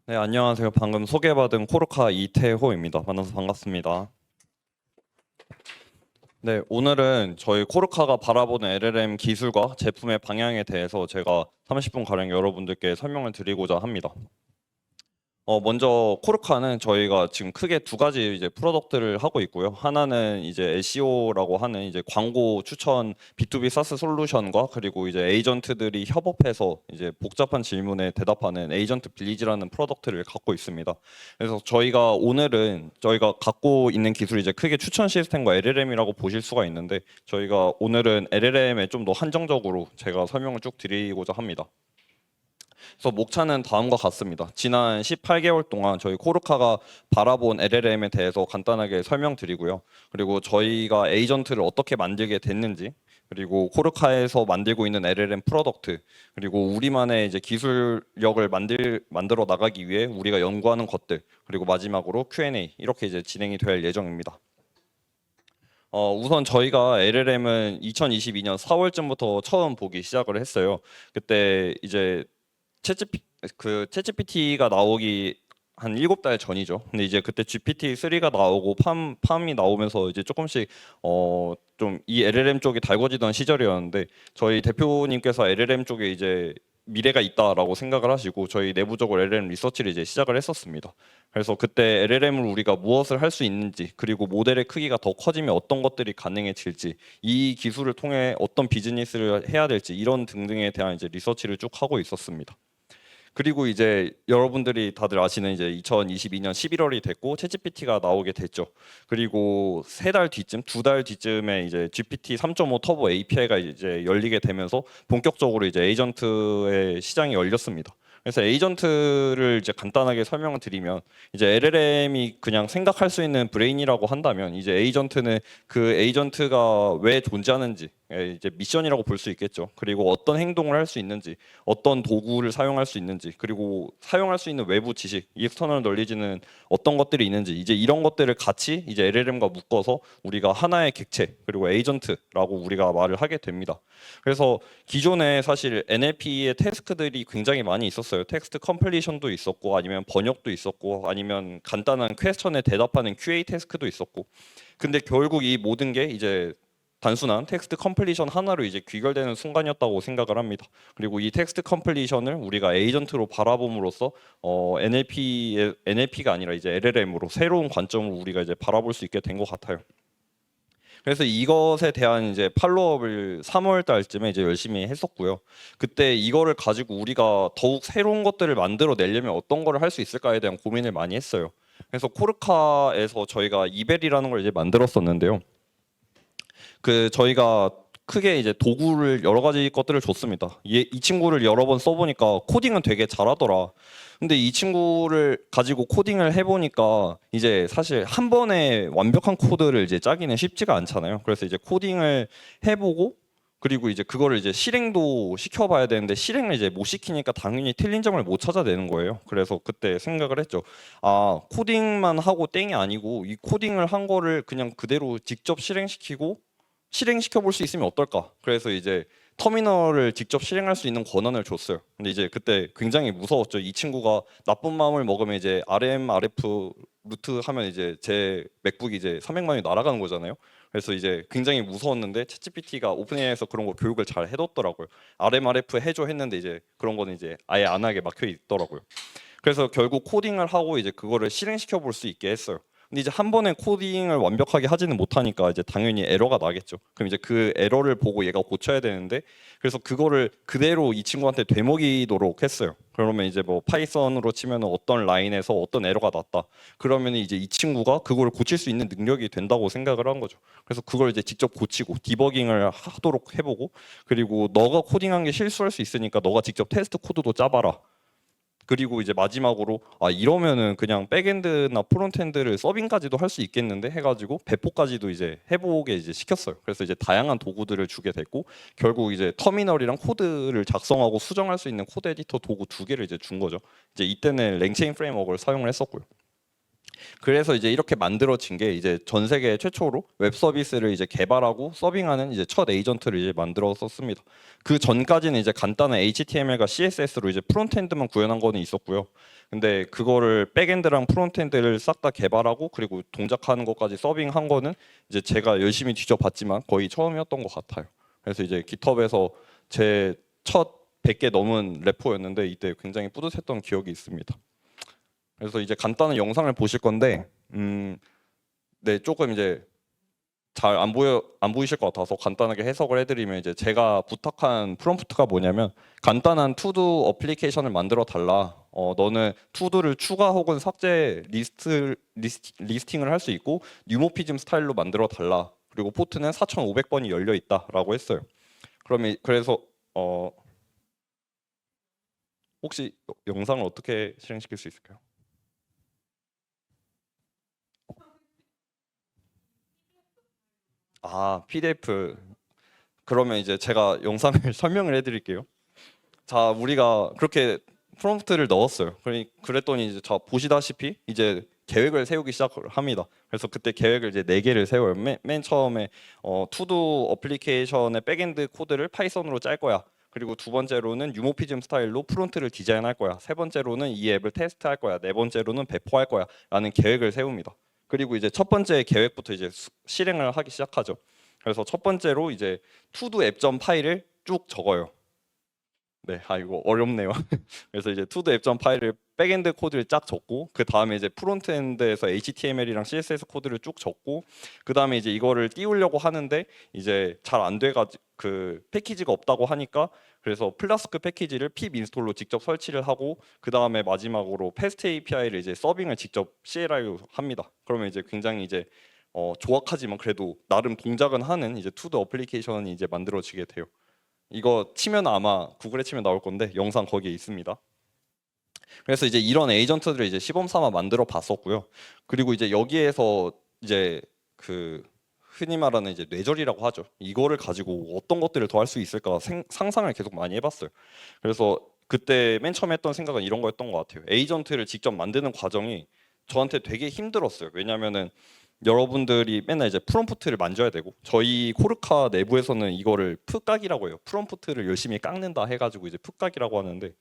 네, 안녕하세요. 방금 소개받은 코르카 이태호입니다. 만나서 반갑습니다. 네, 오늘은 저희 코르카가 바라보는 LLM 기술과 제품의 방향에 대해서 제가 30분 가량 여러분들께 설명을 드리고자 합니다. 먼저 코르카는 저희가 지금 크게 두 가지 이제 프로덕트를 하고 있고요. 하나는 이제 SEO라고 하는 이제 광고 추천 B2B 사스 솔루션과 그리고 이제 에이전트들이 협업해서 이제 복잡한 질문에 대답하는 에이전트 빌리지라는 프로덕트를 갖고 있습니다. 그래서 저희가 오늘은 저희가 갖고 있는 기술이 이제 크게 추천 시스템과 LLM이라고 보실 수가 있는데 저희가 오늘은 LLM에 좀 더 한정적으로 제가 설명을 쭉 드리고자 합니다. 그래서 목차는 다음과 같습니다. 지난 18개월 동안 저희 코르카가 바라본 LLM에 대해서 간단하게 설명드리고요. 그리고 저희가 에이전트를 어떻게 만들게 됐는지, 그리고 코르카에서 만들고 있는 LLM 프로덕트, 그리고 우리만의 이제 기술력을 만들어 나가기 위해 우리가 연구하는 것들, 그리고 마지막으로 Q&A 이렇게 이제 진행이 될 예정입니다. 우선 저희가 LLM은 2022년 4월쯤부터 처음 보기 시작을 했어요. 그때 이제 챗GPT가 나오기 한 7달 전이죠. 근데 이제 그때 GPT-3가 나오고 팜이 나오면서 이제 조금씩 좀 이 LLM 쪽이 달궈지던 시절이었는데 저희 대표님께서 LLM 쪽에 이제 미래가 있다라고 생각을 하시고 저희 내부적으로 LLM 리서치를 이제 시작을 했었습니다. 그래서 그때 LLM을 우리가 무엇을 할 수 있는지 그리고 모델의 크기가 더 커지면 어떤 것들이 가능해질지 이 기술을 통해 어떤 비즈니스를 해야 될지 이런 등등에 대한 이제 리서치를 쭉 하고 있었습니다. 그리고 이제 여러분들이 다들 아시는 이제 2022년 11월이 됐고 챗GPT가 나오게 됐죠. 그리고 세 달 뒤쯤, 두 달 뒤쯤에 이제 GPT 3.5 터보 API가 이제 열리게 되면서 본격적으로 이제 에이전트의 시장이 열렸습니다. 그래서 에이전트를 이제 간단하게 설명을 드리면 이제 LLM이 그냥 생각할 수 있는 브레인이라고 한다면 이제 에이전트는 그 에이전트가 왜 존재하는지 이제 미션이라고 볼 수 있겠죠. 그리고 어떤 행동을 할 수 있는지, 어떤 도구를 사용할 수 있는지, 그리고 사용할 수 있는 외부 지식, 익스터널 널리지는 어떤 것들이 있는지, 이제 이런 것들을 같이 이제 LLM과 묶어서 우리가 하나의 객체 그리고 에이전트라고 우리가 말을 하게 됩니다. 그래서 기존에 사실 NLP의 태스크들이 굉장히 많이 있었어요. 텍스트 컴플리션도 있었고, 아니면 번역도 있었고, 아니면 간단한 퀘스천에 대답하는 QA 태스크도 있었고. 근데 결국 이 모든 게 이제 단순한 텍스트 컴플리션 하나로 이제 귀결되는 순간이었다고 생각을 합니다. 그리고 이 텍스트 컴플리션을 우리가 에이전트로 바라봄으로써 NLP가 아니라 이제 LLM으로 새로운 관점으로 우리가 이제 바라볼 수 있게 된 것 같아요. 그래서 이것에 대한 이제 팔로업을 3월 달쯤에 이제 열심히 했었고요. 그때 이거를 가지고 우리가 더욱 새로운 것들을 만들어 내려면 어떤 거를 할 수 있을까에 대한 고민을 많이 했어요. 그래서 코르카에서 저희가 이벨이라는 걸 이제 만들었었는데요. 그 저희가 크게 이제 도구를 여러 가지 것들을 줬습니다. 이 친구를 여러 번 써보니까 코딩은 되게 잘하더라. 근데 이 친구를 가지고 코딩을 해보니까 이제 사실 한 번에 완벽한 코드를 이제 짜기는 쉽지가 않잖아요. 그래서 이제 코딩을 해보고 그리고 이제 그거를 이제 실행도 시켜봐야 되는데 실행을 이제 못 시키니까 당연히 틀린 점을 못 찾아내는 거예요. 그래서 그때 생각을 했죠. 아, 코딩만 하고 땡이 아니고 이 코딩을 한 거를 그냥 그대로 직접 실행시켜 볼 수 있으면 어떨까? 그래서 이제 터미널을 직접 실행할 수 있는 권한을 줬어요. 근데 이제 그때 굉장히 무서웠죠. 이 친구가 나쁜 마음을 먹으면 이제 RM, RF 루트 하면 이제 제 맥북이 이제 300만이 날아가는 거잖아요. 그래서 이제 굉장히 무서웠는데 챗GPT가 오픈AI에서 그런 거 교육을 잘 해뒀더라고요. RM, RF 해줘 했는데 이제 그런 거는 이제 아예 안 하게 막혀 있더라고요. 그래서 결국 코딩을 하고 이제 그거를 실행시켜 볼 수 있게 했어요. 근데 이제 한 번에 코딩을 완벽하게 하지는 못하니까 이제 당연히 에러가 나겠죠. 그럼 이제 그 에러를 보고 얘가 고쳐야 되는데 그래서 그거를 그대로 이 친구한테 되먹이도록 했어요. 그러면 이제 뭐 파이썬으로 치면 어떤 라인에서 어떤 에러가 났다. 그러면 이제 이 친구가 그걸 고칠 수 있는 능력이 된다고 생각을 한 거죠. 그래서 그걸 이제 직접 고치고 디버깅을 하도록 해보고 그리고 너가 코딩한 게 실수할 수 있으니까 너가 직접 테스트 코드도 짜봐라. 그리고 이제 마지막으로 아 이러면은 그냥 백엔드나 프론트엔드를 서빙까지도 할 수 있겠는데 해가지고 배포까지도 이제 해보게 이제 시켰어요. 그래서 이제 다양한 도구들을 주게 됐고 결국 이제 터미널이랑 코드를 작성하고 수정할 수 있는 코드 에디터 도구 두 개를 이제 준 거죠. 이제 이때는 랭체인 프레임워크를 사용을 했었고요. 그래서 이제 이렇게 만들어진 게 이제 전 세계 최초로 웹 서비스를 이제 개발하고 서빙하는 이제 첫 에이전트를 이제 만들었었습니다. 그 전까지는 이제 간단한 HTML과 CSS로 이제 프론트엔드만 구현한 거는 있었고요. 근데 그거를 백엔드랑 프론트엔드를 싹 다 개발하고 그리고 동작하는 것까지 서빙한 거는 이제 제가 열심히 뒤져봤지만 거의 처음이었던 것 같아요. 그래서 이제 깃허브에서 제 첫 100개 넘은 레포였는데 이때 굉장히 뿌듯했던 기억이 있습니다. 그래서 이제 간단한 영상을 보실 건데, 네, 조금 이제 잘 안 보이실 것 같아서 간단하게 해석을 해드리면 이제 제가 부탁한 프롬프트가 뭐냐면 간단한 투두 어플리케이션을 만들어 달라. 너는 투두를 추가 혹은 삭제 리스팅을 할 수 있고 뉴모피즘 스타일로 만들어 달라. 그리고 포트는 4,500번이 열려 있다라고 했어요. 그러면 그래서 혹시 영상을 어떻게 실행시킬 수 있을까요? 아, PDF. 그러면 이제 제가 영상을 설명을 해드릴게요. 자, 우리가 그렇게 프롬프트를 넣었어요. 그랬더니 이제 자 보시다시피 이제 계획을 세우기 시작을 합니다. 그래서 그때 계획을 이제 4개를 세워요. 맨 처음에 투두 어플리케이션의 백엔드 코드를 파이썬으로 짤 거야. 그리고 두 번째로는 유모피즘 스타일로 프론트를 디자인할 거야. 세 번째로는 이 앱을 테스트할 거야. 네 번째로는 배포할 거야. 라는 계획을 세웁니다. 그리고 이제 첫 번째 계획부터 이제 실행을 하기 시작하죠. 그래서 첫 번째로 이제 투두 앱.점 파일을 쭉 적어요. 네, 이거 어렵네요. 그래서 이제 투두 앱.점 파일을 백엔드 코드를 쫙 적고 그 다음에 이제 프론트엔드에서 HTML이랑 CSS 코드를 쭉 적고 그 다음에 이제 이거를 띄우려고 하는데 이제 잘 안 돼가지고 그 패키지가 없다고 하니까 그래서 플라스크 패키지를 pip 인스톨로 직접 설치를 하고 그 다음에 마지막으로 패스트 API를 이제 서빙을 직접 CLI로 합니다. 그러면 이제 굉장히 이제 조악하지만 그래도 나름 동작은 하는 이제 투두 어플리케이션이 이제 만들어지게 돼요. 이거 치면 아마 구글에 치면 나올 건데 영상 거기에 있습니다. 그래서 이제 이런 에이전트들을 이제 시범 삼아 만들어 봤었고요. 그리고 이제 여기에서 이제 그 흔히 말하는 이제 뇌절이라고 하죠. 이거를 가지고 어떤 것들을 더 할 수 있을까 상상을 계속 많이 해봤어요. 그래서 그때 맨 처음 했던 생각은 이런 거였던 것 같아요. 에이전트를 직접 만드는 과정이 저한테 되게 힘들었어요. 왜냐면은 여러분들이 맨날 이제 프롬프트를 만져야 되고 저희 코르카 내부에서는 이거를 풋각이라고 해요. 프롬프트를 열심히 깎는다 해가지고 이제 풋각이라고 하는데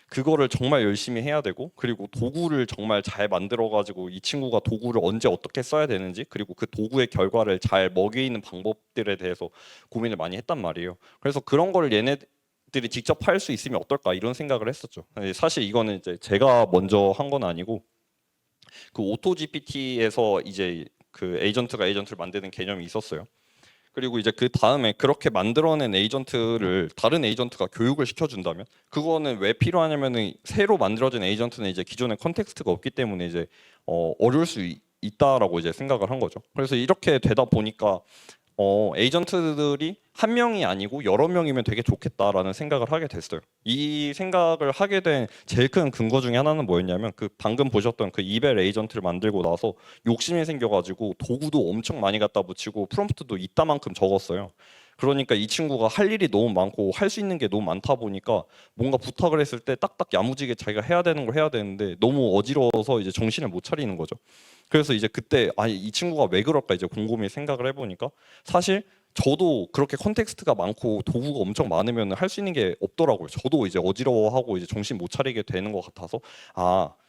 그거를 정말 열심히 해야 되고 그리고 도구를 정말 잘 만들어 가지고 이 친구가 도구를 언제 어떻게 써야 되는지 그리고 그 도구의 결과를 잘 먹이는 방법들에 대해서 고민을 많이 했단 말이에요. 그래서 그런 걸 얘네들이 직접 할 수 있으면 어떨까 이런 생각을 했었죠. 사실 이거는 이제 제가 먼저 한 건 아니고 그 오토 GPT에서 이제 그 에이전트를 만드는 개념이 있었어요. 그리고 이제 그 다음에 그렇게 만들어낸 에이전트를 다른 에이전트가 교육을 시켜준다면 그거는 왜 필요하냐면은 새로 만들어진 에이전트는 이제 기존의 컨텍스트가 없기 때문에 이제 어려울 수 있다라고 이제 생각을 한 거죠. 그래서 이렇게 되다 보니까 에이전트들이 한 명이 아니고 여러 명이면 되게 좋겠다라는 생각을 하게 됐어요. 이 생각을 하게 된 제일 큰 근거 중에 하나는 뭐였냐면 그 방금 보셨던 그 이벨 에이전트를 만들고 나서 욕심이 생겨가지고 도구도 엄청 많이 갖다 붙이고 프롬프트도 이따만큼 적었어요. 그러니까 이 친구가 할 일이 너무 많고 할 수 있는 게 너무 많다 보니까 뭔가 부탁을 했을 때 딱딱 야무지게 자기가 해야 되는 걸 해야 되는데 너무 어지러워서 이제 정신을 못 차리는 거죠. 그래서 이제 그때 이 친구가 왜 그럴까 이제 곰곰이 생각을 해보니까 사실 저도 그렇게 컨텍스트가 많고 도구가 엄청 많으면 할 수 있는 게 없더라고요. 저도 이제 어지러워하고 이제 정신 못 차리게 되는 것 같아서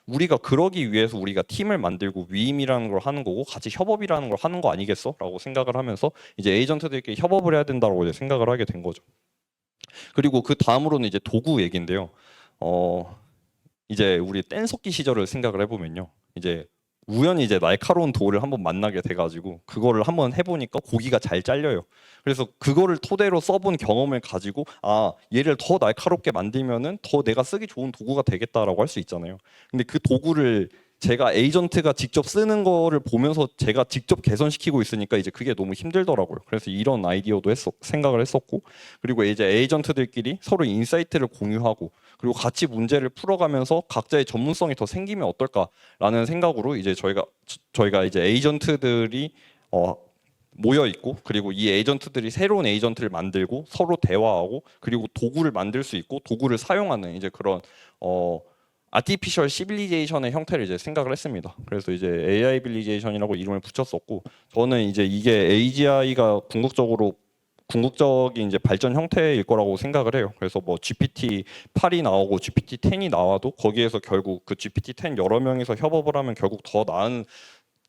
우리가 그러기 위해서 우리가 팀을 만들고 위임이라는 걸 하는 거고 같이 협업이라는 걸 하는 거 아니겠어? 라고 생각을 하면서 이제 에이전트들끼리 협업을 해야 된다고 이제 생각을 하게 된 거죠. 그리고 그 다음으로는 이제 도구 얘기인데요. 이제 우리 뗀석기 시절을 생각을 해보면요. 이제 우연히 이제 날카로운 돌을 한번 만나게 돼가지고 그거를 한번 해보니까 고기가 잘 잘려요. 그래서 그거를 토대로 써본 경험을 가지고 얘를 더 날카롭게 만들면은 더 내가 쓰기 좋은 도구가 되겠다라고 할 수 있잖아요. 근데 그 도구를 제가 에이전트가 직접 쓰는 거를 보면서 제가 직접 개선시키고 있으니까 이제 그게 너무 힘들더라고요. 그래서 이런 아이디어도 생각을 했었고 그리고 이제 에이전트들끼리 서로 인사이트를 공유하고 그리고 같이 문제를 풀어가면서 각자의 전문성이 더 생기면 어떨까라는 생각으로 이제 저희가 이제 에이전트들이 모여 있고 그리고 이 에이전트들이 새로운 에이전트를 만들고 서로 대화하고 그리고 도구를 만들 수 있고 도구를 사용하는 이제 그런 아티피셜 시빌리제이션의 형태를 이제 생각을 했습니다. 그래서 이제 AI 빌리제이션이라고 이름을 붙였었고, 저는 이제 이게 AGI가 궁극적인 이제 발전 형태일 거라고 생각을 해요. 그래서 뭐 GPT-8이 나오고 GPT-10이 나와도 거기에서 결국 그 GPT-10 여러 명이서 협업을 하면 결국 더 나은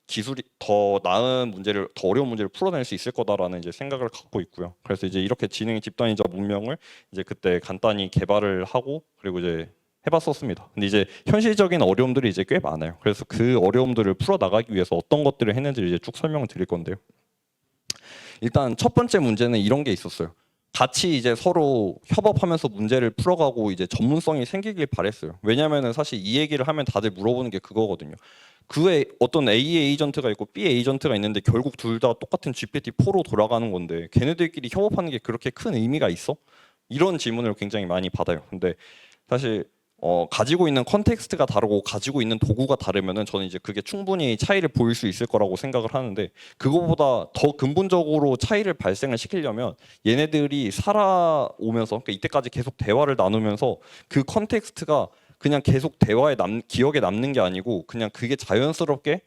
기술이, 더 나은 문제를, 더 어려운 문제를 풀어낼 수 있을 거다라는 이제 생각을 갖고 있고요. 그래서 이제 이렇게 지능 집단위자 문명을 이제 그때 간단히 개발을 하고 그리고 이제 해봤었습니다. 근데 이제 현실적인 어려움들이 이제 꽤 많아요. 그래서 그 어려움들을 풀어 나가기 위해서 어떤 것들을 했는지 이제 쭉 설명을 드릴 건데요. 일단 첫 번째 문제는 이런 게 있었어요. 같이 이제 서로 협업하면서 문제를 풀어가고 이제 전문성이 생기길 바랬어요. 왜냐면은 사실 이 얘기를 하면 다들 물어보는 게 그거거든요. 그에 어떤 A 에이전트가 있고 B 에이전트가 있는데 결국 둘 다 똑같은 GPT-4로 돌아가는 건데 걔네들끼리 협업하는 게 그렇게 큰 의미가 있어? 이런 질문을 굉장히 많이 받아요. 근데 사실 가지고 있는 컨텍스트가 다르고 가지고 있는 도구가 다르면은 저는 이제 그게 충분히 차이를 보일 수 있을 거라고 생각을 하는데, 그거보다 더 근본적으로 차이를 발생을 시키려면 얘네들이 살아오면서, 그러니까 이때까지 계속 대화를 나누면서 그 컨텍스트가 그냥 계속 기억에 남는 게 아니고 그냥 그게 자연스럽게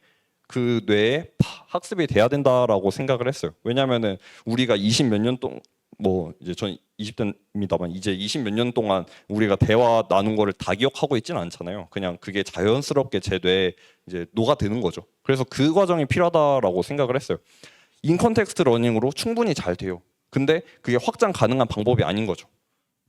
그 뇌에 학습이 돼야 된다라고 생각을 했어요. 왜냐면은 우리가 20 몇 년 동안, 뭐 이제 전 20대입니다만 이제 20 몇 년 동안 우리가 대화 나눈 거를 다 기억하고 있지는 않잖아요. 그냥 그게 자연스럽게 제 뇌에 이제 녹아드는 거죠. 그래서 그 과정이 필요하다라고 생각을 했어요. 인컨텍스트 러닝으로 충분히 잘 돼요. 근데 그게 확장 가능한 방법이 아닌 거죠.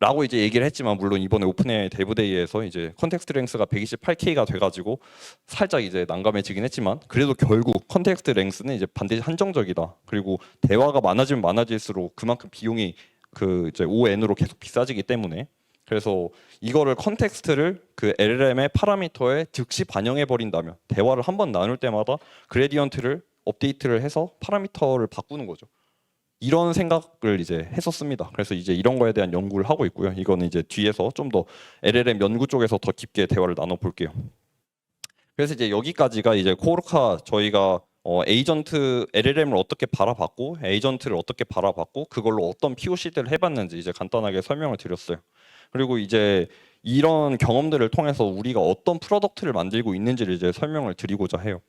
라고 이제 얘기를 했지만, 물론 이번에 오픈AI 데브데이에서 이제 컨텍스트 랭스가 128K가 돼가지고 살짝 이제 난감해지긴 했지만, 그래도 결국 컨텍스트 랭스는 이제 반드시 한정적이다. 그리고 대화가 많아지면 많아질수록 그만큼 비용이 그 이제 ON으로 계속 비싸지기 때문에, 그래서 이거를 컨텍스트를 그 LLM의 파라미터에 즉시 반영해 버린다면 대화를 한 번 나눌 때마다 그레디언트를 업데이트를 해서 파라미터를 바꾸는 거죠. 이런 생각을 이제 했었습니다. 그래서 이제 이런 거에 대한 연구를 하고 있고요. 이거는 이제 뒤에서 좀 더 LLM 연구 쪽에서 더 깊게 대화를 나눠 볼게요. 그래서 이제 여기까지가 이제 코르카 저희가 에이전트 LLM을 어떻게 바라봤고 에이전트를 어떻게 바라봤고 그걸로 어떤 POC들을 해봤는지 이제 간단하게 설명을 드렸어요. 그리고 이제 이런 경험들을 통해서 우리가 어떤 프로덕트를 만들고 있는지를 이제 설명을 드리고자 해요.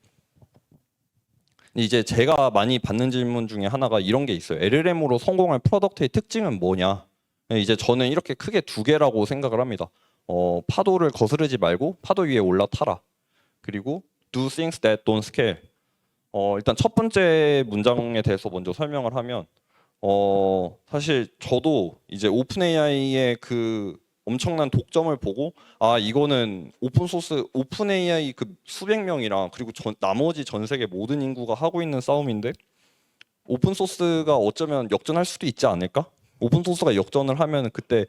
이제 제가 많이 받는 질문 중에 하나가 이런 게 있어요. LLM으로 성공할 프로덕트의 특징은 뭐냐? 이제 저는 이렇게 크게 두 개라고 생각을 합니다. 파도를 거스르지 말고 파도 위에 올라타라. 그리고 do things that don't scale. 일단 첫 번째 문장에 대해서 먼저 설명을 하면, 사실 저도 이제 오픈 AI의 그 엄청난 독점을 보고, 아 이거는 오픈 AI 그 수백 명이랑 그리고 나머지 전 세계 모든 인구가 하고 있는 싸움인데 오픈 소스가 어쩌면 역전할 수도 있지 않을까? 오픈 소스가 역전을 하면 그때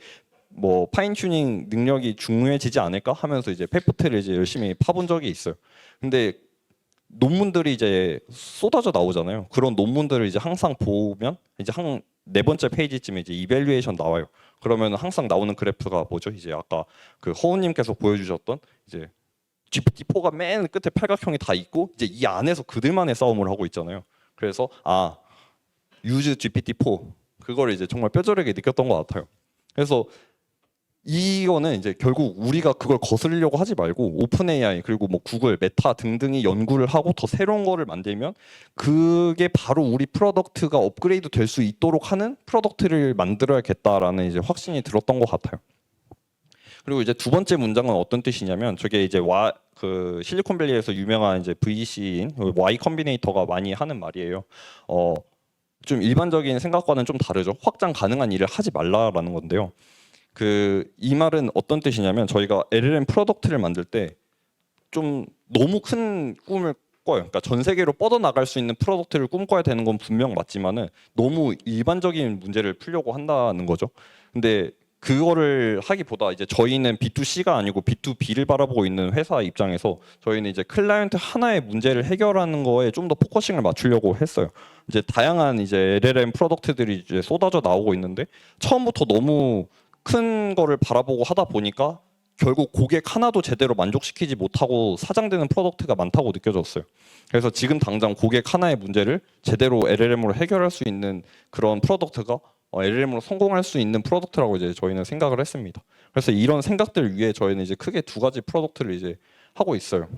뭐 파인 튜닝 능력이 중요해지지 않을까 하면서 이제 페프트를 이제 열심히 파본 적이 있어요. 근데 논문들이 이제 쏟아져 나오잖아요. 그런 논문들을 이제 항상 보면 이제 한 네 번째 페이지쯤에 이제 이밸류에이션 나와요. 그러면 항상 나오는 그래프가 뭐죠? 이제 아까 그 허우님께서 보여주셨던 이제 GPT-4가 맨 끝에 팔각형이 다 있고 이제 이 안에서 그들만의 싸움을 하고 있잖아요. 그래서 use GPT-4 그걸 이제 정말 뼈저리게 느꼈던 것 같아요. 그래서 이거는 이제 결국 우리가 그걸 거스르려고 하지 말고 오픈 AI 그리고 뭐 구글, 메타 등등이 연구를 하고 더 새로운 거를 만들면 그게 바로 우리 프로덕트가 업그레이드 될 수 있도록 하는 프로덕트를 만들어야겠다라는 이제 확신이 들었던 것 같아요. 그리고 이제 두 번째 문장은 어떤 뜻이냐면, 저게 이제 그 실리콘밸리에서 유명한 이제 VC인 Y 컴비네이터가 많이 하는 말이에요. 좀 일반적인 생각과는 좀 다르죠. 확장 가능한 일을 하지 말라라는 건데요. 이 말은 어떤 뜻이냐면, 저희가 LLM 프로덕트를 만들 때 좀 너무 큰 꿈을 꿔요. 그러니까 전 세계로 뻗어나갈 수 있는 프로덕트를 꿈꿔야 되는 건 분명 맞지만은 너무 일반적인 문제를 풀려고 한다는 거죠. 근데 그거를 하기보다 이제 저희는 B2C가 아니고 B2B를 바라보고 있는 회사 입장에서 저희는 이제 클라이언트 하나의 문제를 해결하는 거에 좀 더 포커싱을 맞추려고 했어요. 이제 다양한 이제 LLM 프로덕트들이 이제 쏟아져 나오고 있는데 처음부터 너무 큰 거를 바라보고 하다 보니까 결국 고객 하나도 제대로 만족시키지 못하고 사장되는 프로덕트가 많다고 느껴졌어요. 그래서 지금 당장 고객 하나의 문제를 제대로 LLM으로 해결할 수 있는 그런 프로덕트가 LLM으로 성공할 수 있는 프로덕트라고 이제 저희는 생각을 했습니다. 그래서 이런 생각들을 위해 저희는 이제 크게 두 가지 프로덕트를 이제 하고 있어요.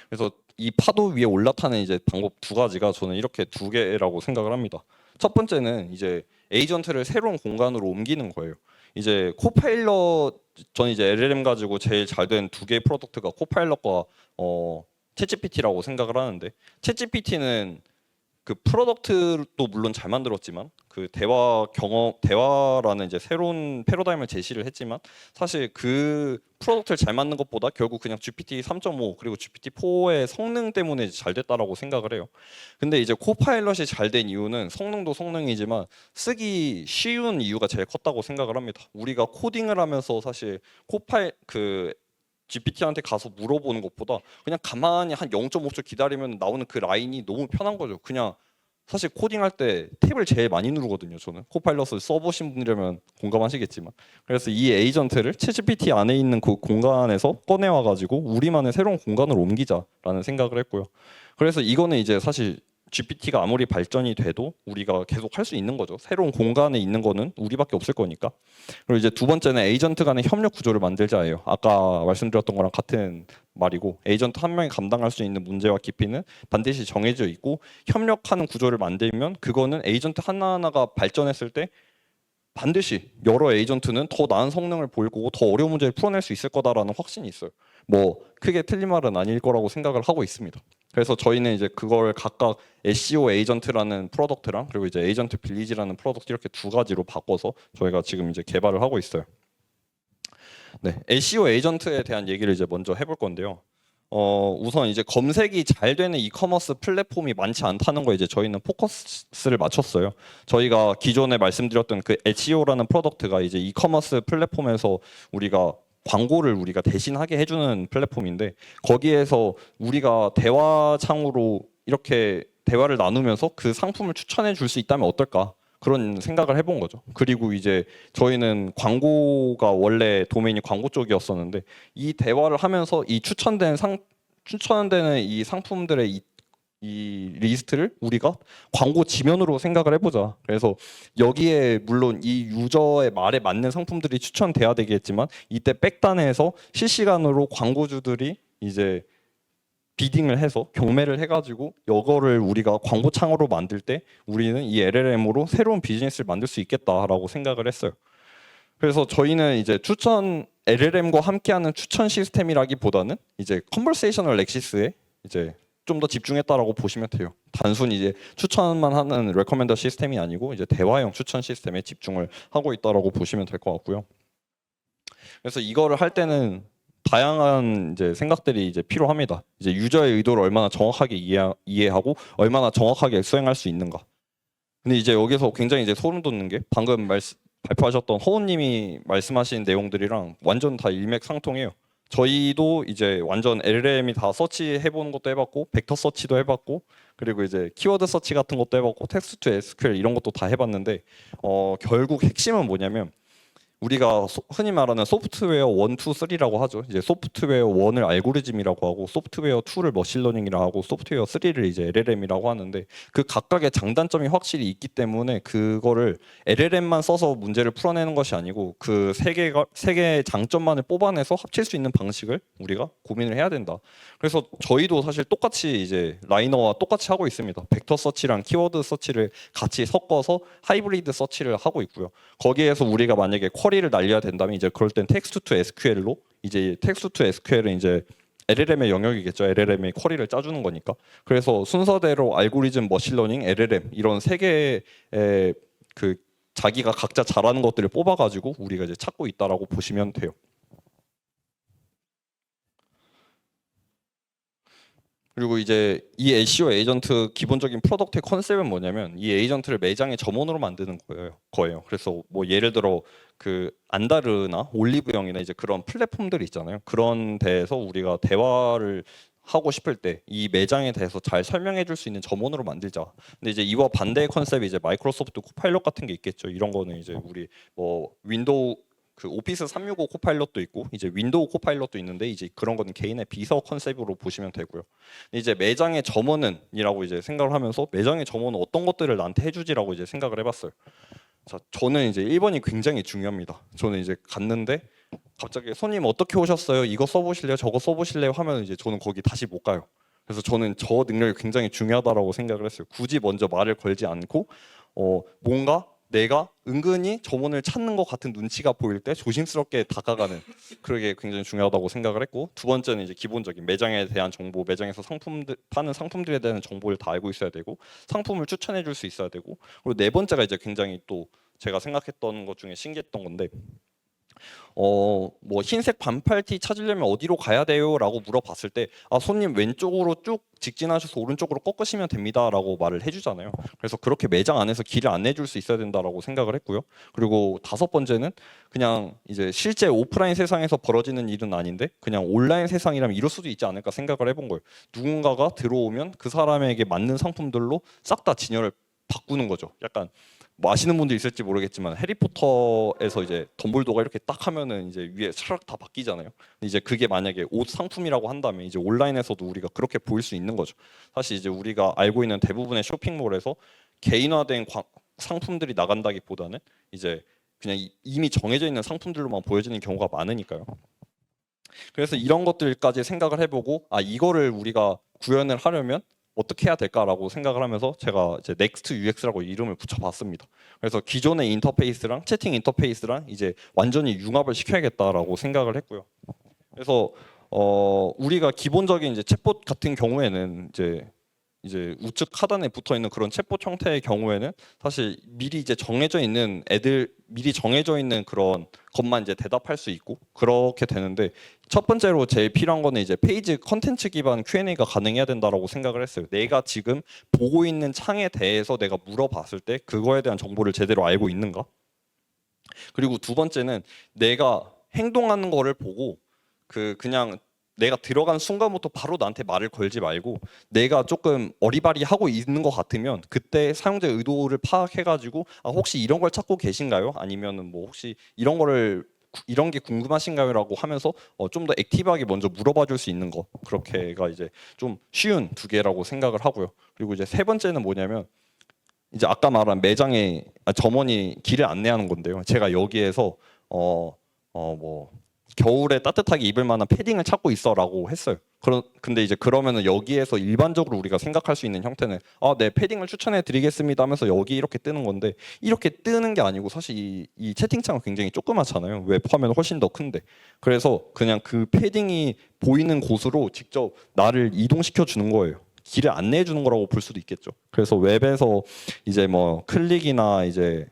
그래서 이 파도 위에 올라타는 이제 방법 두 가지가 저는 이렇게 두 개라고 생각을 합니다. 첫 번째는 이제 에이전트를 새로운 공간으로 옮기는 거예요. 이제 코파일럿, 저는 이제 LLM 가지고 제일 잘 된 두 개의 프로덕트가 코파일럿과 챗GPT라고 생각을 하는데, 챗GPT는 그 프로덕트도 물론 잘 만들었지만 그 대화라는 이제 새로운 패러다임을 제시를 했지만, 사실 그 프로덕트를 잘 만든 것보다 결국 그냥 GPT 3.5 그리고 GPT 4의 성능 때문에 잘 됐다라고 생각을 해요. 근데 이제 코파일럿이 잘 된 이유는 성능도 성능이지만 쓰기 쉬운 이유가 제일 컸다고 생각을 합니다. 우리가 코딩을 하면서 사실 GPT한테 가서 물어보는 것보다 그냥 가만히 한 0.5초 기다리면 나오는 그 라인이 너무 편한 거죠. 그냥 사실 코딩할 때 탭을 제일 많이 누르거든요. 저는 코파일럿을 써보신 분이라면 공감하시겠지만, 그래서 이 에이전트를 챗GPT 안에 있는 그 공간에서 꺼내와 가지고 우리만의 새로운 공간으로 옮기자라는 생각을 했고요. 그래서 이거는 이제 사실 GPT가 아무리 발전이 돼도 우리가 계속 할 수 있는 거죠. 새로운 공간에 있는 거는 우리밖에 없을 거니까. 그리고 이제 두 번째는 에이전트 간의 협력 구조를 만들자예요. 아까 말씀드렸던 거랑 같은 말이고, 에이전트 한 명이 감당할 수 있는 문제와 깊이는 반드시 정해져 있고, 협력하는 구조를 만들면 그거는 에이전트 하나하나가 발전했을 때 반드시 여러 에이전트는 더 나은 성능을 보일 거고 더 어려운 문제를 풀어낼 수 있을 거다라는 확신이 있어요. 뭐 크게 틀린 말은 아닐 거라고 생각을 하고 있습니다. 그래서 저희는 이제 그걸 각각 SEO 에이전트라는 프로덕트랑 그리고 이제 에이전트 빌리지라는 프로덕트 이렇게 두 가지로 바꿔서 저희가 지금 이제 개발을 하고 있어요. 네, SEO 에이전트에 대한 얘기를 이제 먼저 해볼 건데요. 우선 이제 검색이 잘 되는 이커머스 플랫폼이 많지 않다는 거에 이제 저희는 포커스를 맞췄어요. 저희가 기존에 말씀드렸던 그 SEO라는 프로덕트가 이제 이커머스 플랫폼에서 우리가 대신하게 해주는 플랫폼인데, 거기에서 우리가 대화창으로 이렇게 대화를 나누면서 그 상품을 추천해 줄 수 있다면 어떨까, 그런 생각을 해본 거죠. 그리고 이제 저희는 광고가 원래 도메인이 광고 쪽이었었는데, 이 대화를 하면서 이 추천되는 이 상품들의 이 리스트를 우리가 광고 지면으로 생각을 해보자. 그래서 여기에 물론 이 유저의 말에 맞는 상품들이 추천돼야 되겠지만, 이때 백단에서 실시간으로 광고주들이 이제 비딩을 해서 경매를 해가지고 이거를 우리가 광고창으로 만들 때 우리는 이 LLM으로 새로운 비즈니스를 만들 수 있겠다라고 생각을 했어요. 그래서 저희는 이제 LLM과 함께하는 추천 시스템이라기보다는 이제 컨버세이셔널 렉시스에 이제 좀 더 집중했다라고 보시면 돼요. 단순히 이제 추천만 하는 레커멘더 시스템이 아니고 이제 대화형 추천 시스템에 집중을 하고 있다라고 보시면 될 것 같고요. 그래서 이거를 할 때는 다양한 이제 생각들이 이제 필요합니다. 이제 유저의 의도를 얼마나 정확하게 이해하고 얼마나 정확하게 수행할 수 있는가. 근데 이제 여기서 굉장히 이제 소름 돋는 게, 방금 발표하셨던 허우님이 말씀하신 내용들이랑 완전 다 일맥상통해요. 저희도 이제 완전 LLM이 다 서치 해보는 것도 해봤고, 벡터 서치도 해봤고, 그리고 이제 키워드 서치 같은 것도 해봤고, 텍스트 투 SQL 이런 것도 다 해봤는데, 결국 핵심은 뭐냐면, 우리가 흔히 말하는 소프트웨어 1, 2, 3라고 하죠. 이제 소프트웨어 1을 알고리즘이라고 하고, 소프트웨어 2를 머신러닝이라고 하고, 소프트웨어 3를 이제 LLM이라고 하는데, 그 각각의 장단점이 확실히 있기 때문에 그거를 LLM만 써서 문제를 풀어내는 것이 아니고 그 세 개의 장점만을 뽑아내서 합칠 수 있는 방식을 우리가 고민을 해야 된다. 그래서 저희도 사실 똑같이 이제 라이너와 똑같이 하고 있습니다. 벡터 서치랑 키워드 서치를 같이 섞어서 하이브리드 서치를 하고 있고요. 거기에서 우리가 만약에 쿼리를 날려야 된다면 이제 그럴 땐 텍스트 투 SQL로, 이제 텍스트 투 SQL은 이제 LLM의 영역이겠죠. LLM의 쿼리를 짜주는 거니까. 그래서 순서대로 알고리즘, 머신러닝, LLM 이런 세 개의 그 자기가 각자 잘하는 것들을 뽑아가지고 우리가 이제 찾고 있다라고 보시면 돼요. 그리고 이제 이 SEO 에이전트 기본적인 프로덕트의 컨셉은 뭐냐면, 이 에이전트를 매장의 점원으로 만드는 거예요. 그래서 뭐 예를 들어 그 안다르나 올리브영이나 이제 그런 플랫폼들이 있잖아요. 그런 데에서 우리가 대화를 하고 싶을 때 이 매장에 대해서 잘 설명해 줄 수 있는 점원으로 만들자. 근데 이제 이와 반대의 컨셉이 이제 마이크로소프트 코파일럿 같은 게 있겠죠. 이런 거는 이제 우리 뭐 윈도우 그 오피스 365 코파일럿도 있고 이제 윈도우 코파일럿도 있는데, 이제 그런 거는 개인의 비서 컨셉으로 보시면 되고요. 이제 매장의 점원은이라고 이제 생각을 하면서 매장의 점원은 어떤 것들을 나한테 해주지라고 이제 생각을 해봤어요. 자, 저는 이제 1번이 굉장히 중요합니다. 저는 이제 갔는데 갑자기 손님 어떻게 오셨어요? 이거 써보실래요? 저거 써보실래요? 하면 이제 저는 거기 다시 못 가요. 그래서 저는 저 능력이 굉장히 중요하다라고 생각을 했어요. 굳이 먼저 말을 걸지 않고 뭔가 내가 은근히 저분을 찾는 것 같은 눈치가 보일 때 조심스럽게 다가가는 그게 굉장히 중요하다고 생각을 했고, 두 번째는 이제 기본적인 매장에 대한 정보, 매장에서 상품들 파는 상품들에 대한 정보를 다 알고 있어야 되고 상품을 추천해 줄 수 있어야 되고, 그리고 네 번째가 이제 굉장히 또 제가 생각했던 것 중에 신기했던 건데 뭐 흰색 반팔티 찾으려면 어디로 가야 돼요? 라고 물어봤을 때 손님 왼쪽으로 쭉 직진하셔서 오른쪽으로 꺾으시면 됩니다 라고 말을 해주잖아요. 그래서 그렇게 매장 안에서 길을 안내해 줄 수 있어야 된다라고 생각을 했고요. 그리고 다섯 번째는 그냥 이제 실제 오프라인 세상에서 벌어지는 일은 아닌데 그냥 온라인 세상이라면 이럴 수도 있지 않을까 생각을 해본 거예요. 누군가가 들어오면 그 사람에게 맞는 상품들로 싹 다 진열을 바꾸는 거죠. 약간 뭐 아시는 분도 있을지 모르겠지만 해리포터에서 이제 덤블도가 이렇게 딱 하면은 이제 위에 차락 다 바뀌잖아요. 근데 이제 그게 만약에 옷 상품이라고 한다면 이제 온라인에서도 우리가 그렇게 보일 수 있는 거죠. 사실 이제 우리가 알고 있는 대부분의 쇼핑몰에서 개인화된 상품들이 나간다기보다는 이제 그냥 이미 정해져 있는 상품들로만 보여지는 경우가 많으니까요. 그래서 이런 것들까지 생각을 해보고 이거를 우리가 구현을 하려면 어떻게 해야 될까라고 생각을 하면서 제가 이제 Next UX라고 이름을 붙여봤습니다. 그래서 기존의 인터페이스랑 채팅 인터페이스랑 이제 완전히 융합을 시켜야겠다라고 생각을 했고요. 그래서 우리가 기본적인 이제 챗봇 같은 경우에는 이제 우측 하단에 붙어 있는 그런 챗봇 형태의 경우에는 사실 미리 이제 정해져 있는 미리 정해져 있는 그런 것만 이제 대답할 수 있고 그렇게 되는데, 첫 번째로 제일 필요한 거는 이제 페이지 컨텐츠 기반 Q&A가 가능해야 된다라고 생각을 했어요. 내가 지금 보고 있는 창에 대해서 내가 물어봤을 때 그거에 대한 정보를 제대로 알고 있는가? 그리고 두 번째는 내가 행동하는 거를 보고 그냥 내가 들어간 순간부터 바로 나한테 말을 걸지 말고 내가 조금 어리바리하고 있는 것 같으면 그때 사용자 의도를 파악해가지고 혹시 이런 걸 찾고 계신가요? 아니면은 뭐 혹시 이런 게 궁금하신가요라고 하면서 좀 더 액티브하게 먼저 물어봐 줄 수 있는 거, 그렇게가 이제 좀 쉬운 두 개라고 생각을 하고요. 그리고 이제 세 번째는 뭐냐면 이제 아까 말한 매장에 점원이 길을 안내하는 건데요. 제가 여기에서 뭐 겨울에 따뜻하게 입을 만한 패딩을 찾고 있어라고 했어요. 근데 이제 그러면은 여기에서 일반적으로 우리가 생각할 수 있는 형태는 네, 패딩을 추천해 드리겠습니다 하면서 여기 이렇게 뜨는 건데, 이렇게 뜨는 게 아니고 사실 이 채팅창은 굉장히 조그맣잖아요. 웹 화면은 훨씬 더 큰데. 그래서 그냥 그 패딩이 보이는 곳으로 직접 나를 이동시켜 주는 거예요. 길을 안내해 주는 거라고 볼 수도 있겠죠. 그래서 웹에서 이제 뭐 클릭이나 이제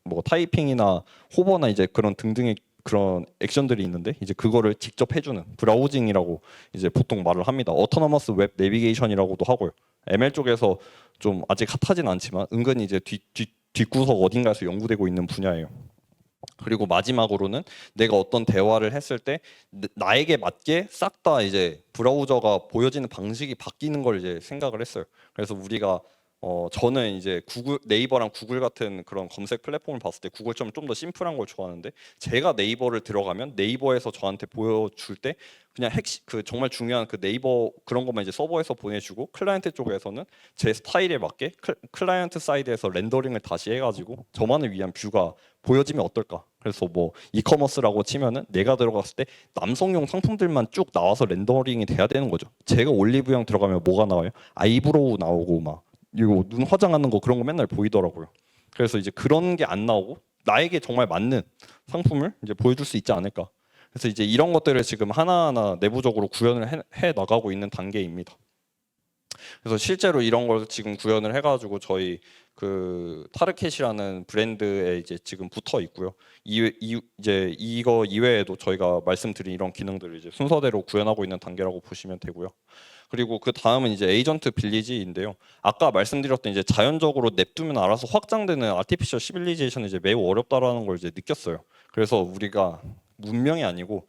뭐 타이핑이나 호버나 이제 그런 등등의 그런 액션들이 있는데 이제 그거를 직접 해주는 브라우징이라고 이제 보통 말을 합니다. 어토너머스 웹 내비게이션이라고도 하고요. ML 쪽에서 좀 아직 핫하진 않지만 은근히 이제 뒷구석 어딘가에서 연구되고 있는 분야예요. 그리고 마지막으로는 내가 어떤 대화를 했을 때 나에게 맞게 싹 다 이제 브라우저가 보여지는 방식이 바뀌는 걸 이제 생각을 했어요. 그래서 우리가 저는 이제 네이버랑 구글 같은 그런 검색 플랫폼을 봤을 때 구글처럼 좀 더 심플한 걸 좋아하는데, 제가 네이버를 들어가면 네이버에서 저한테 보여줄 때 그냥 정말 중요한 그 네이버 그런 것만 이제 서버에서 보내주고, 클라이언트 쪽에서는 제 스타일에 맞게 클라이언트 사이드에서 렌더링을 다시 해가지고 저만을 위한 뷰가 보여지면 어떨까? 그래서 뭐 이커머스라고 치면은 내가 들어갔을 때 남성용 상품들만 쭉 나와서 렌더링이 돼야 되는 거죠. 제가 올리브영 들어가면 뭐가 나와요? 아이브로우 나오고 막 이거 눈 화장하는 거 그런 거 맨날 보이더라고요. 그래서 이제 그런 게 안 나오고 나에게 정말 맞는 상품을 이제 보여줄 수 있지 않을까. 그래서 이제 이런 것들을 지금 하나하나 내부적으로 구현을 해 나가고 있는 단계입니다. 그래서 실제로 이런 걸 지금 구현을 해가지고 저희 그 타르켓이라는 브랜드에 이제 지금 붙어 있고요. 이제 이거 이외에도 저희가 말씀드린 이런 기능들을 이제 순서대로 구현하고 있는 단계라고 보시면 되고요. 그리고 그 다음은 이제 에이전트 빌리지인데요. 아까 말씀드렸던 이제 자연적으로 냅두면 알아서 확장되는 아티피셜 시빌리제이션이 이제 매우 어렵다라는 걸 이제 느꼈어요. 그래서 우리가 문명이 아니고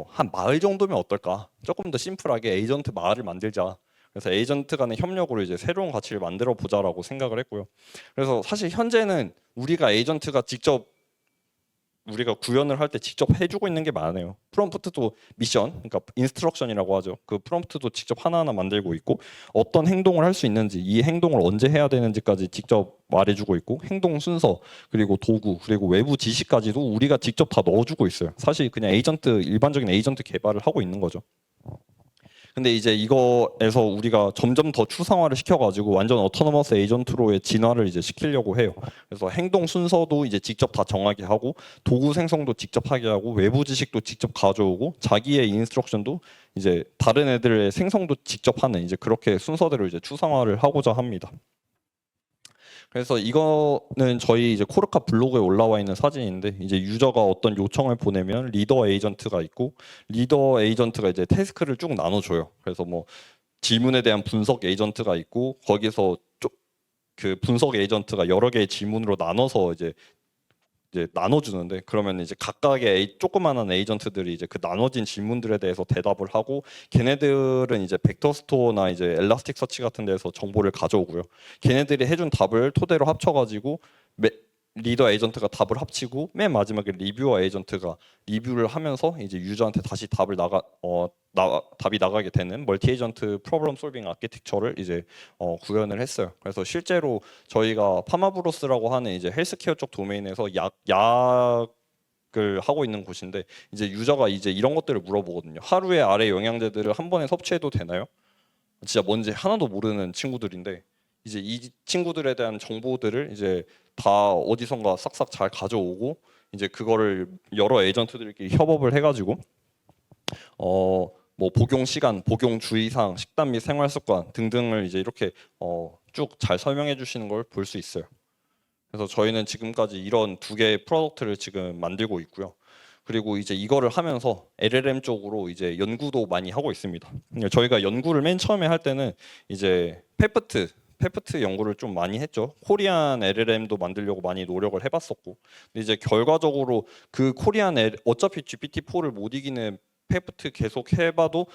한 마을 정도면 어떨까? 조금 더 심플하게 에이전트 마을을 만들자. 그래서 에이전트 간의 협력으로 이제 새로운 가치를 만들어 보자라고 생각을 했고요. 그래서 사실 현재는 우리가 에이전트가 직접 우리가 구현을 할 때 직접 해주고 있는 게 많아요. 프롬프트도 미션, 그러니까 인스트럭션이라고 하죠. 그 프롬프트도 직접 하나하나 만들고 있고 어떤 행동을 할 수 있는지, 이 행동을 언제 해야 되는지까지 직접 말해주고 있고 행동 순서, 그리고 도구, 그리고 외부 지시까지도 우리가 직접 다 넣어주고 있어요. 사실 그냥 에이전트, 일반적인 에이전트 개발을 하고 있는 거죠. 근데 이제 이거에서 우리가 점점 더 추상화를 시켜가지고 완전 어토노머스 에이전트로의 진화를 이제 시키려고 해요. 그래서 행동 순서도 이제 직접 다 정하게 하고 도구 생성도 직접 하게 하고 외부 지식도 직접 가져오고 자기의 인스트럭션도 이제 다른 애들의 생성도 직접 하는 이제 그렇게 순서대로 이제 추상화를 하고자 합니다. 그래서 이거는 저희 이제 코르카 블로그에 올라와 있는 사진인데 이제 유저가 어떤 요청을 보내면 리더 에이전트가 있고 리더 에이전트가 이제 태스크를 쭉 나눠줘요. 그래서 뭐 질문에 대한 분석 에이전트가 있고 거기서 그 분석 에이전트가 여러 개의 질문으로 나눠서 이제 나눠주는데 그러면 이제 각각의 조그만한 에이전트들이 이제 그 나눠진 질문들에 대해서 대답을 하고 걔네들은 이제 벡터 스토어나 이제 엘라스틱 서치 같은 데서 정보를 가져오고요. 걔네들이 해준 답을 토대로 합쳐가지고 리더 에이전트가 답을 합치고 맨 마지막에 리뷰어 에이전트가 리뷰를 하면서 이제 유저한테 다시 답이 나가게 되는 멀티 에이전트 프로블럼 솔빙 아키텍처를 이제 구현을 했어요. 그래서 실제로 저희가 파마브로스라고 하는 이제 헬스케어 쪽 도메인에서 약을 하고 있는 곳인데 이제 유저가 이제 이런 것들을 물어보거든요. 하루에 아래 영양제들을 한 번에 섭취해도 되나요? 진짜 뭔지 하나도 모르는 친구들인데 이제 이 친구들에 대한 정보들을 이제 다 어디선가 싹싹 잘 가져오고 이제 그거를 여러 에이전트들끼리 협업을 해가지고 뭐 복용 시간, 복용 주의사항, 식단 및 생활 습관 등등을 이제 이렇게 쭉 잘 설명해 주시는 걸 볼 수 있어요. 그래서 저희는 지금까지 이런 두 개의 프로덕트를 지금 만들고 있고요. 그리고 이제 이거를 하면서 LLM 쪽으로 이제 연구도 많이 하고 있습니다. 저희가 연구를 맨 처음에 할 때는 이제 페프트 연구를 좀 많이 했죠. 코리안 LLM도 만들려고 많이 노력을 해봤었고, 근데 이제 결과적으로 그 어차피 GPT-4를 못 이기는 페프트 계속 해봐도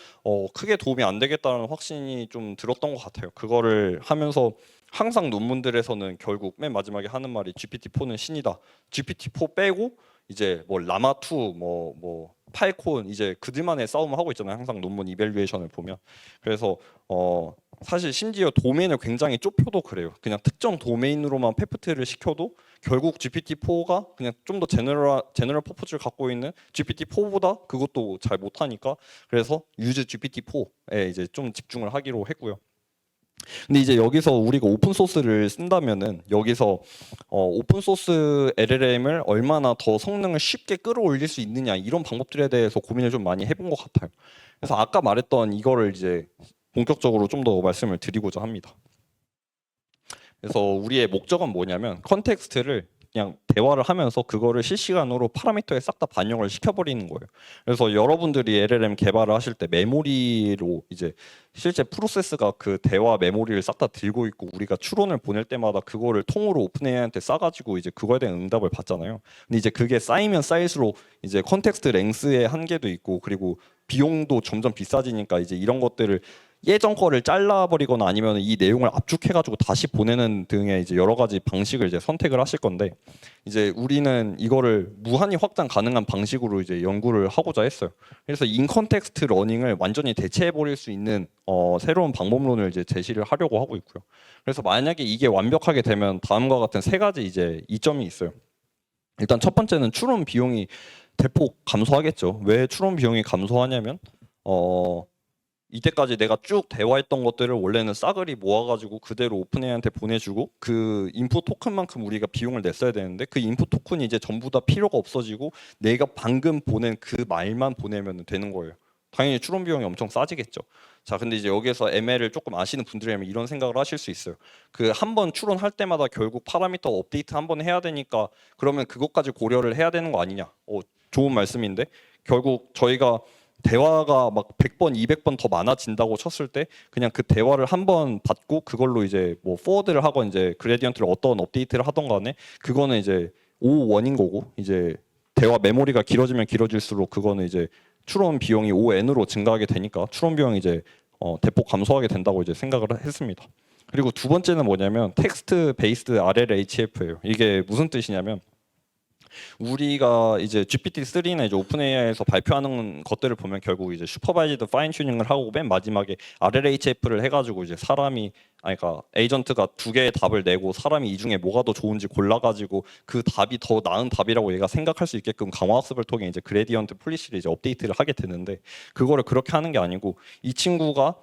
크게 도움이 안 되겠다는 확신이 좀 들었던 것 같아요. 그거를 하면서 항상 논문들에서는 결국 맨 마지막에 하는 말이 GPT-4는 신이다. GPT-4 빼고 이제 뭐 라마2, 뭐 파이콘 이제 그들만의 싸움을 하고 있잖아요. 항상 논문 이밸류에이션을 보면. 그래서 사실 심지어 도메인을 굉장히 좁혀도 그래요. 그냥 특정 도메인으로만 페프트를 시켜도 결국 GPT-4가 그냥 좀 더 제너럴 퍼포즈를 갖고 있는 GPT-4보다 그것도 잘 못하니까 그래서 유즈 GPT-4에 이제 좀 집중을 하기로 했고요. 근데 이제 여기서 우리가 오픈 소스를 쓴다면은 여기서 오픈 소스 LLM을 얼마나 더 성능을 쉽게 끌어올릴 수 있느냐 이런 방법들에 대해서 고민을 좀 많이 해본 것 같아요. 그래서 아까 말했던 이거를 이제 본격적으로 좀 더 말씀을 드리고자 합니다. 그래서 우리의 목적은 뭐냐면 컨텍스트를 그냥 대화를 하면서 그거를 실시간으로 파라미터에 싹 다 반영을 시켜버리는 거예요. 그래서 여러분들이 LLM 개발을 하실 때 메모리로 이제 실제 프로세스가 그 대화 메모리를 싹 다 들고 있고 우리가 추론을 보낼 때마다 그거를 통으로 오픈AI한테 싸가지고 이제 그거에 대한 응답을 받잖아요. 근데 이제 그게 쌓이면 쌓일수록 이제 컨텍스트 랭스의 한계도 있고 그리고 비용도 점점 비싸지니까 이제 이런 것들을 예전 거를 잘라버리거나 아니면 이 내용을 압축해가지고 다시 보내는 등의 이제 여러 가지 방식을 이제 선택을 하실 건데 이제 우리는 이거를 무한히 확장 가능한 방식으로 이제 연구를 하고자 했어요. 그래서 인컨텍스트 러닝을 완전히 대체해버릴 수 있는 새로운 방법론을 이제 제시를 하려고 하고 있고요. 그래서 만약에 이게 완벽하게 되면 다음과 같은 세 가지 이제 이점이 있어요. 일단 첫 번째는 추론 비용이 대폭 감소하겠죠. 왜 추론 비용이 감소하냐면 이때까지 내가 쭉 대화했던 것들을 원래는 싸그리 모아가지고 그대로 오픈AI한테 보내주고 그 인풋 토큰만큼 우리가 비용을 냈어야 되는데 그 인풋 토큰이 이제 전부 다 필요가 없어지고 내가 방금 보낸 그 말만 보내면 되는 거예요. 당연히 추론 비용이 엄청 싸지겠죠. 자, 근데 이제 여기서 ML을 조금 아시는 분들이라면 이런 생각을 하실 수 있어요. 그 한 번 추론할 때마다 결국 파라미터 업데이트 한 번 해야 되니까 그러면 그것까지 고려를 해야 되는 거 아니냐? 좋은 말씀인데 결국 저희가 대화가 막 100번, 200번 더 많아진다고 쳤을 때 그냥 그 대화를 한 번 받고 그걸로 이제 뭐 포워드를 하건 이제 그레디언트를 어떤 업데이트를 하던 간에 그거는 이제 O1인 거고 이제 대화 메모리가 길어지면 길어질수록 그거는 이제 추론 비용이 ON으로 증가하게 되니까 추론 비용이 이제 대폭 감소하게 된다고 이제 생각을 했습니다. 그리고 두 번째는 뭐냐면 텍스트 베이스드 RLHF예요. 이게 무슨 뜻이냐면 우리가 이제 GPT-3나 이제 오픈AI에서 발표하는 것들을 보면 결국 이제 슈퍼바이즈드 파인 튜닝을 하고 맨 마지막에 RLHF를 해가지고 이제 사람이 그러니까 에이전트가 두 개의 답을 내고 사람이 이 중에 뭐가 더 좋은지 골라가지고 그 답이 더 나은 답이라고 얘가 생각할 수 있게끔 강화학습을 통해 이제 그레디언트 폴리시를 이제 업데이트를 하게 되는데 그거를 그렇게 하는 게 아니고 이 친구가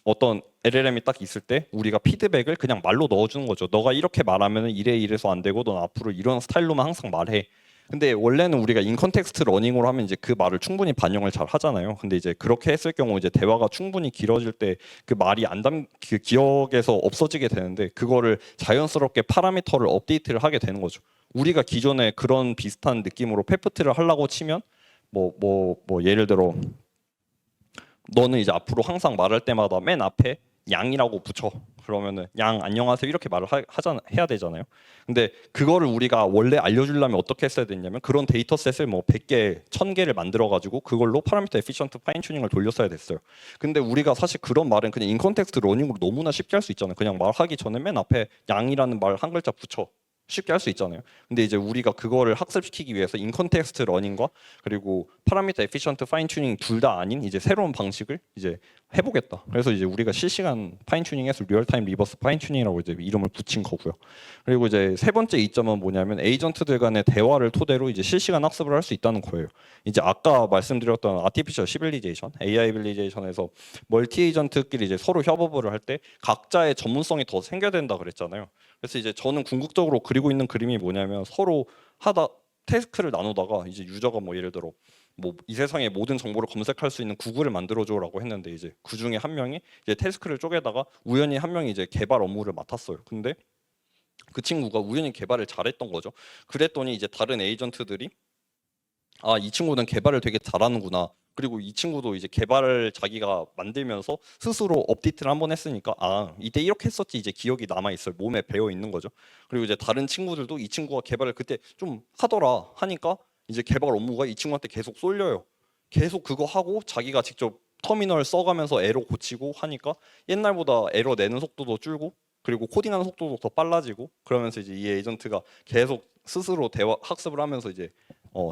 어떤 LLM이 딱 있을 때 우리가 피드백을 그냥 말로 넣어주는 거죠. 너가 이렇게 말하면 이래 이래서 안 되고 넌 앞으로 이런 스타일로만 항상 말해. 근데 원래는 우리가 인컨텍스트 러닝으로 하면 이제 그 말을 충분히 반영을 잘 하잖아요. 근데 이제 그렇게 했을 경우 이제 대화가 충분히 길어질 때 그 말이 그 기억에서 없어지게 되는데 그거를 자연스럽게 파라미터를 업데이트를 하게 되는 거죠. 우리가 기존에 그런 비슷한 느낌으로 페프트를 하려고 치면 뭐 예를 들어 너는 이제 앞으로 항상 말할 때마다 맨 앞에 양이라고 붙여. 그러면은 양 안녕하세요 이렇게 말을 해야 되잖아요. 근데 그거를 우리가 원래 알려주려면 어떻게 했어야 됐냐면 그런 데이터셋을 뭐 100개, 1000개를 만들어 가지고 그걸로 파라미터 에피션트 파인 튜닝을 돌렸어야 됐어요. 근데 우리가 사실 그런 말은 그냥 인컨텍스트 러닝으로 너무나 쉽게 할 수 있잖아요. 그냥 말하기 전에 맨 앞에 양이라는 말 한 글자 붙여. 쉽게 할 수 있잖아요. 근데 이제 우리가 그거를 학습시키기 위해서 인컨텍스트 러닝과 그리고 파라미터 에피션트 파인 튜닝 둘 다 아닌 이제 새로운 방식을 이제 해보겠다. 그래서 이제 우리가 실시간 파인 튜닝해서 리얼타임 리버스 파인 튜닝이라고 이제 이름을 붙인 거고요. 그리고 이제 세 번째 이점은 뭐냐면 에이전트들 간의 대화를 토대로 이제 실시간 학습을 할 수 있다는 거예요. 이제 아까 말씀드렸던 아티피셜 시빌리제이션, AI 빌리제이션에서 멀티 에이전트끼리 이제 서로 협업을 할 때 각자의 전문성이 더 생겨야 된다 그랬잖아요. 그래서 이제 저는 궁극적으로 그리고 있는 그림이 뭐냐면 서로 하다 태스크를 나누다가 이제 유저가 뭐 예를 들어 뭐 이 세상의 모든 정보를 검색할 수 있는 구글을 만들어줘라고 했는데 이제 그 중에 한 명이 이제 태스크를 쪼개다가 우연히 한 명이 이제 개발 업무를 맡았어요. 근데 그 친구가 우연히 개발을 잘했던 거죠. 그랬더니 이제 다른 에이전트들이 아, 이 친구는 개발을 되게 잘하는구나. 그리고 이 친구도 이제 개발을 자기가 만들면서 스스로 업데이트를 한번 했으니까 아, 이때 이렇게 했었지 이제 기억이 남아 있어요. 몸에 배어 있는 거죠. 그리고 이제 다른 친구들도 이 친구가 개발을 그때 좀 하더라 하니까 이제 개발 업무가 이 친구한테 계속 쏠려요. 계속 그거 하고 자기가 직접 터미널 써가면서 에러 고치고 하니까 옛날보다 에러 내는 속도도 줄고 그리고 코딩하는 속도도 더 빨라지고 그러면서 이제 이 에이전트가 계속 스스로 대화 학습을 하면서 이제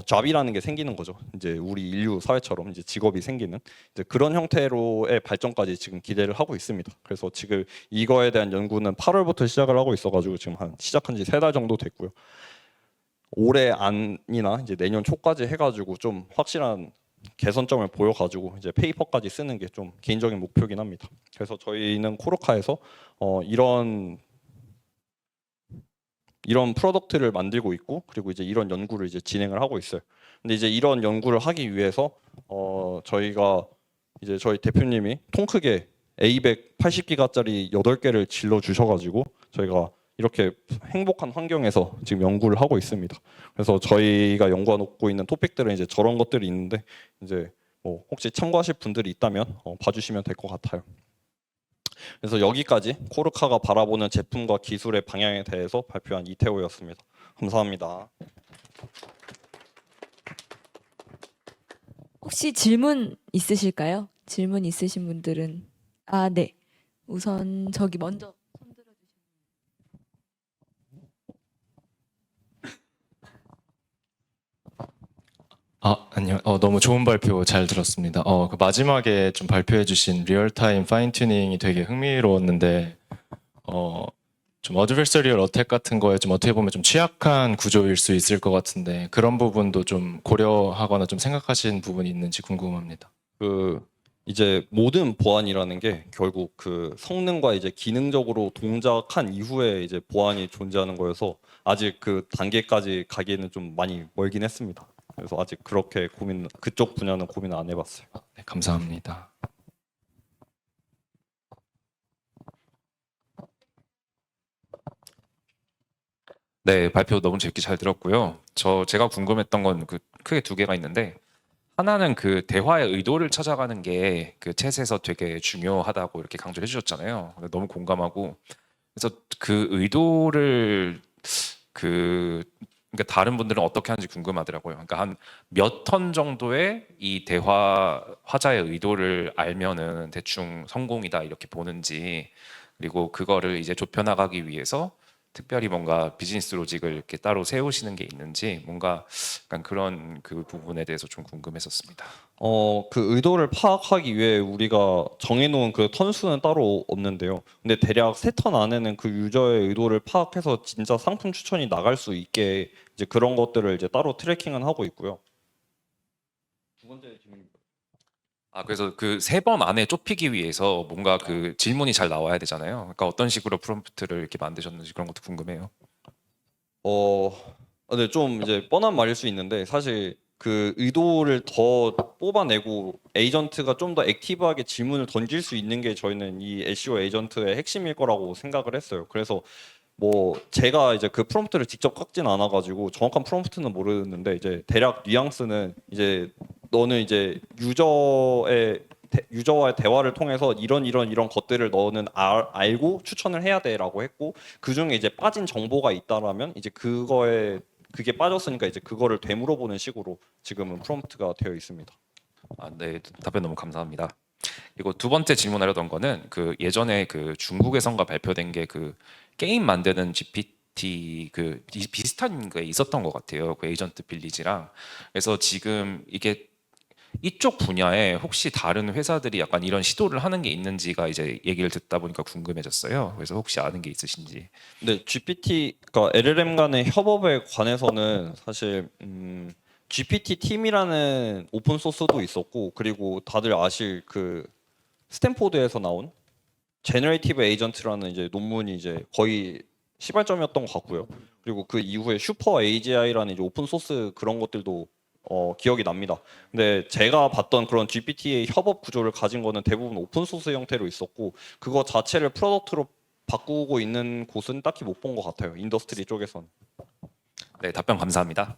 잡이라는 게 생기는 거죠. 이제 우리 인류 사회처럼 이제 직업이 생기는 이제 그런 형태로의 발전까지 지금 기대를 하고 있습니다. 그래서 지금 이거에 대한 연구는 8월부터 시작을 하고 있어가지고 지금 한 시작한 지 3달 정도 됐고요. 올해 안이나 이제 내년 초까지 해가지고 좀 확실한 개선점을 보여가지고 이제 페이퍼까지 쓰는 게 좀 개인적인 목표긴 합니다. 그래서 저희는 코르카에서 이런 프로덕트를 만들고 있고 그리고 이제 이런 연구를 이제 진행을 하고 있어요. 근데 이제 이런 연구를 하기 위해서 저희가 이제 저희 대표님이 통 크게 A180기가짜리 8개를 질러 주셔가지고 저희가 이렇게 행복한 환경에서 지금 연구를 하고 있습니다. 그래서 저희가 연구하고 있는 토픽들은 이제 저런 것들이 있는데 이제 뭐 혹시 참고하실 분들이 있다면 봐주시면 될 것 같아요. 그래서 여기까지 코르카가 바라보는 제품과 기술의 방향에 대해서 발표한 이태호였습니다. 감사합니다. 혹시 질문 있으실까요? 질문 있으신 분들은 네. 우선 저기 먼저 손 들어주시면. 안녕. 너무 좋은 발표 잘 들었습니다. 그 마지막에 좀 발표해주신 리얼타임 파인 튜닝이 되게 흥미로웠는데, 좀 어드버서리얼 어택 같은 거에 좀 어떻게 보면 좀 취약한 구조일 수 있을 것 같은데 그런 부분도 좀 고려하거나 좀 생각하신 부분이 있는지 궁금합니다. 이제 모든 보안이라는 게 결국 그 성능과 이제 기능적으로 동작한 이후에 이제 보안이 존재하는 거여서 아직 그 단계까지 가기에는 좀 많이 멀긴 했습니다. 그래서 아직 그렇게 그쪽 분야는 고민 안 해봤어요. 네, 감사합니다. 네, 발표 너무 재밌게 잘 들었고요. 제가 궁금했던 건 크게 두 개가 있는데 하나는 그 대화의 의도를 찾아가는 게 그 챗에서 되게 중요하다고 이렇게 강조를 해주셨잖아요. 너무 공감하고 그래서 그 의도를 그러니까 다른 분들은 어떻게 하는지 궁금하더라고요. 그러니까 한 몇 턴 정도의 이 대화 화자의 의도를 알면은 대충 성공이다 이렇게 보는지 그리고 그거를 이제 좁혀 나가기 위해서 특별히 뭔가 비즈니스 로직을 이렇게 따로 세우시는 게 있는지 뭔가 약간 그런 그 부분에 대해서 좀 궁금했었습니다. 그 의도를 파악하기 위해 우리가 정해놓은 그 턴수는 따로 없는데요. 근데 대략 세 턴 안에는 그 유저의 의도를 파악해서 진짜 상품 추천이 나갈 수 있게 이제 그런 것들을 이제 따로 트래킹은 하고 있고요. 두 번째 질문입니다. 그래서 그 세 번 안에 좁히기 위해서 뭔가 그 질문이 잘 나와야 되잖아요. 그러니까 어떤 식으로 프롬프트를 이렇게 만드셨는지 그런 것도 궁금해요. 네, 좀 이제 뻔한 말일 수 있는데 사실 그 의도를 더 뽑아내고 에이전트가 좀 더 액티브하게 질문을 던질 수 있는 게 저희는 이 SEO 에이전트의 핵심일 거라고 생각을 했어요. 그래서 뭐 제가 이제 그 프롬프트를 직접 깎진 않아가지고 정확한 프롬프트는 모르는데 이제 대략 뉘앙스는 이제 너는 이제 유저와의 대화를 통해서 이런 것들을 너는 알고 추천을 해야 돼라고 했고 그 중에 이제 빠진 정보가 있다라면 이제 그게 빠졌으니까 이제 그거를 되물어보는 식으로 지금은 프롬프트가 되어 있습니다. 네, 답변 너무 감사합니다. 그리고 두 번째 질문하려던 거는 그 예전에 그 중국에선가 발표된 게 그 게임 만드는 GPT 그 비슷한 게 있었던 것 같아요. 그 에이전트 빌리지랑. 그래서 지금 이게 이쪽 분야에 혹시 다른 회사들이 약간 이런 시도를 하는 게 있는지가 이제 얘기를 듣다 보니까 궁금해졌어요. 그래서 혹시 아는 게 있으신지. 근데 GPT, 그러니까 LLM 간의 협업에 관해서는 사실 GPT 팀이라는 오픈 소스도 있었고 그리고 다들 아실 그 스탠포드에서 나온 제너레이티브 에이전트라는 이제 논문이 이제 거의 시발점이었던 것 같고요. 그리고 그 이후에 슈퍼 AGI라는 이제 오픈 소스 그런 것들도 기억이 납니다. 근데 제가 봤던 그런 GPT의 협업 구조를 가진 거는 대부분 오픈 소스 형태로 있었고 그거 자체를 프로덕트로 바꾸고 있는 곳은 딱히 못 본 것 같아요. 인더스트리 쪽에서는. 네, 답변 감사합니다.